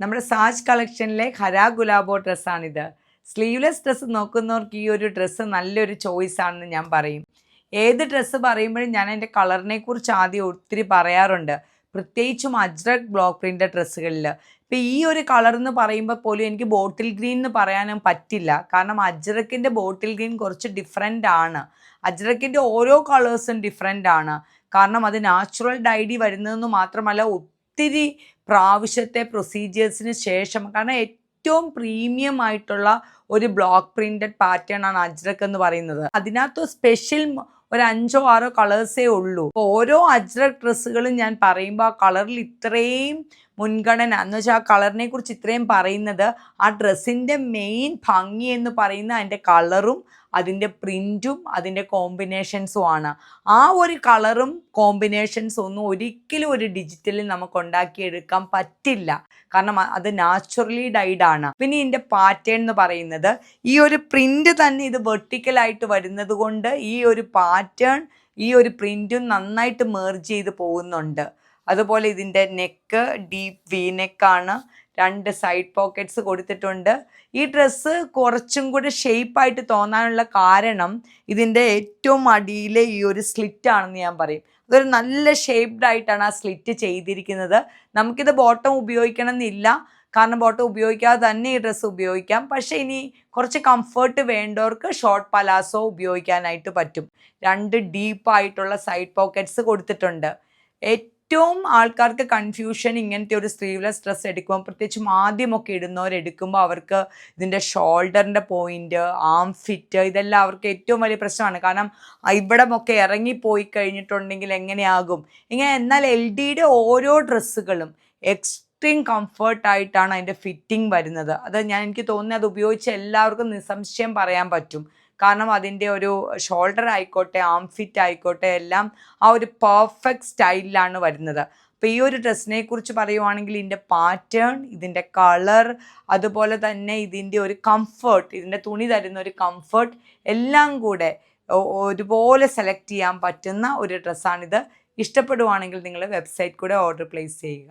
നമ്മുടെ Saj കളക്ഷനിലെ ഹരാ Gulabo ഡ്രസ്സാണിത്. Sleeveless dress നോക്കുന്നവർക്ക് ഈ ഒരു ഡ്രസ്സ് നല്ലൊരു ചോയ്സ് ആണെന്ന് ഞാൻ പറയും. ഏത് ഡ്രസ്സ് പറയുമ്പോഴും ഞാൻ എൻ്റെ കളറിനെ കുറിച്ച് ആദ്യം ഒത്തിരി പറയാറുണ്ട്, പ്രത്യേകിച്ചും അജ്രക് ബ്ലോക്ക് പ്രിൻ്റ് ഡ്രസ്സുകളിൽ. ഇപ്പം ഈ ഒരു കളർ എന്ന് പറയുമ്പോൾ പോലും എനിക്ക് ബോട്ടിൽ ഗ്രീൻ എന്ന് പറയാനും പറ്റില്ല, കാരണം അജ്രക്കിൻ്റെ ബോട്ടിൽ ഗ്രീൻ കുറച്ച് ഡിഫറെൻ്റ് ആണ്. അജ്രക്കിൻ്റെ ഓരോ കളേഴ്സും ഡിഫറെൻ്റ് ആണ്, കാരണം അത് നാച്ചുറൽ ഡൈഡി വരുന്നതെന്ന് മാത്രമല്ല ഒത്തിരി പ്രാവശ്യത്തെ പ്രൊസീജിയേഴ്സിന് ശേഷം, കാരണം ഏറ്റവും പ്രീമിയം ആയിട്ടുള്ള ഒരു ബ്ലോക്ക് പ്രിന്റഡ് പാറ്റേൺ ആണ് അജ്രക് എന്ന് പറയുന്നത്. അതിനകത്ത് സ്പെഷ്യൽ ഒരു 5-6 കളേഴ്സേ ഉള്ളൂ. ഓരോ അജ്രക് ഡ്രസ്സുകളും ഞാൻ പറയുമ്പോൾ ആ കളറിൽ ഇത്രയും മുൻഗണന എന്ന് വെച്ചാൽ ആ കളറിനെ കുറിച്ച് ഇത്രയും പറയുന്നത്, ആ ഡ്രസ്സിൻ്റെ മെയിൻ ഭംഗി എന്ന് പറയുന്ന അതിൻ്റെ കളറും അതിൻ്റെ പ്രിൻറ്റും അതിൻ്റെ കോമ്പിനേഷൻസും ആണ്. ആ ഒരു കളറും കോമ്പിനേഷൻസും ഒന്നും ഒരിക്കലും ഒരു ഡിജിറ്റലിൽ നമുക്ക് ഉണ്ടാക്കിയെടുക്കാൻ പറ്റില്ല, കാരണം അത് നാച്ചുറലി ഡൈഡ് ആണ്. പിന്നെ ഇതിൻ്റെ പാറ്റേൺ എന്ന് പറയുന്നത്, ഈ ഒരു പ്രിൻ്റ് തന്നെ ഇത് വെർട്ടിക്കലായിട്ട് വരുന്നത് കൊണ്ട് ഈ ഒരു പാറ്റേൺ ഈ ഒരു പ്രിൻറ്റും നന്നായിട്ട് മേർജ് ചെയ്ത് പോകുന്നുണ്ട്. അതുപോലെ ഇതിൻ്റെ നെക്ക് ഡീപ്പ് വി നെക്കാണ്, 2 സൈഡ് പോക്കറ്റ്സ് കൊടുത്തിട്ടുണ്ട്. ഈ ഡ്രസ്സ് കുറച്ചും കൂടി ഷേപ്പായിട്ട് തോന്നാനുള്ള കാരണം ഇതിൻ്റെ ഏറ്റവും അടിയിലെ ഈ ഒരു സ്ലിറ്റ് ആണെന്ന് ഞാൻ പറയും. അതൊരു നല്ല ഷേപ്ഡ് ആയിട്ടാണ് ആ സ്ലിറ്റ് ചെയ്തിരിക്കുന്നത്. നമുക്കിത് ബോട്ടം ഉപയോഗിക്കണം എന്നില്ല, കാരണം ബോട്ടം ഉപയോഗിക്കാതെ തന്നെ ഈ ഡ്രസ്സ് ഉപയോഗിക്കാം. പക്ഷേ ഇനി കുറച്ച് കംഫർട്ട് വേണ്ടവർക്ക് ഷോർട്ട് പലാസോ ഉപയോഗിക്കാനായിട്ട് പറ്റും. 2 ഡീപ്പായിട്ടുള്ള സൈഡ് പോക്കറ്റ്സ് കൊടുത്തിട്ടുണ്ട്. ഏറ്റവും ആൾക്കാർക്ക് കൺഫ്യൂഷൻ ഇങ്ങനത്തെ ഒരു സ്ലീവ്ലെസ് ഡ്രസ്സ് എടുക്കുമ്പോൾ, പ്രത്യേകിച്ചും ആദ്യമൊക്കെ ഇടുന്നവരെടുക്കുമ്പോൾ അവർക്ക് ഇതിൻ്റെ ഷോൾഡറിൻ്റെ പോയിൻറ്റ്, ആം ഫിറ്റ്, ഇതെല്ലാം അവർക്ക് ഏറ്റവും വലിയ പ്രശ്നമാണ്. കാരണം ഇവിടമൊക്കെ ഇറങ്ങിപ്പോയി കഴിഞ്ഞിട്ടുണ്ടെങ്കിൽ എങ്ങനെയാകും ഇങ്ങനെ. എന്നാൽ എൽ ഡിയുടെ ഓരോ ഡ്രസ്സുകളും എക്സ്ട്രീം കംഫർട്ടായിട്ടാണ് അതിൻ്റെ ഫിറ്റിംഗ് വരുന്നത്. അത് എനിക്ക് തോന്നുന്നത് അത് ഉപയോഗിച്ച് എല്ലാവർക്കും നിസ്സംശയം പറയാൻ പറ്റും. കാരണം അതിൻ്റെ ഒരു ഷോൾഡർ ആയിക്കോട്ടെ, ആം ഫിറ്റ് ആയിക്കോട്ടെ, എല്ലാം ആ ഒരു പെർഫെക്റ്റ് സ്റ്റൈലിലാണ് വരുന്നത്. അപ്പോൾ ഈ ഒരു ഡ്രസ്സിനെ കുറിച്ച് പറയുവാണെങ്കിൽ ഇതിൻ്റെ പാറ്റേൺ, ഇതിൻ്റെ കളർ, അതുപോലെ തന്നെ ഇതിൻ്റെ ഒരു കംഫർട്ട്, ഇതിൻ്റെ തുണി തരുന്ന ഒരു കംഫർട്ട്, എല്ലാം കൂടെ ഒരുപോലെ സെലക്ട് ചെയ്യാൻ പറ്റുന്ന ഒരു ഡ്രസ്സാണിത്. ഇഷ്ടപ്പെടുവാണെങ്കിൽ നിങ്ങൾ വെബ്സൈറ്റ് കൂടെ ഓർഡർ പ്ലേസ് ചെയ്യുക.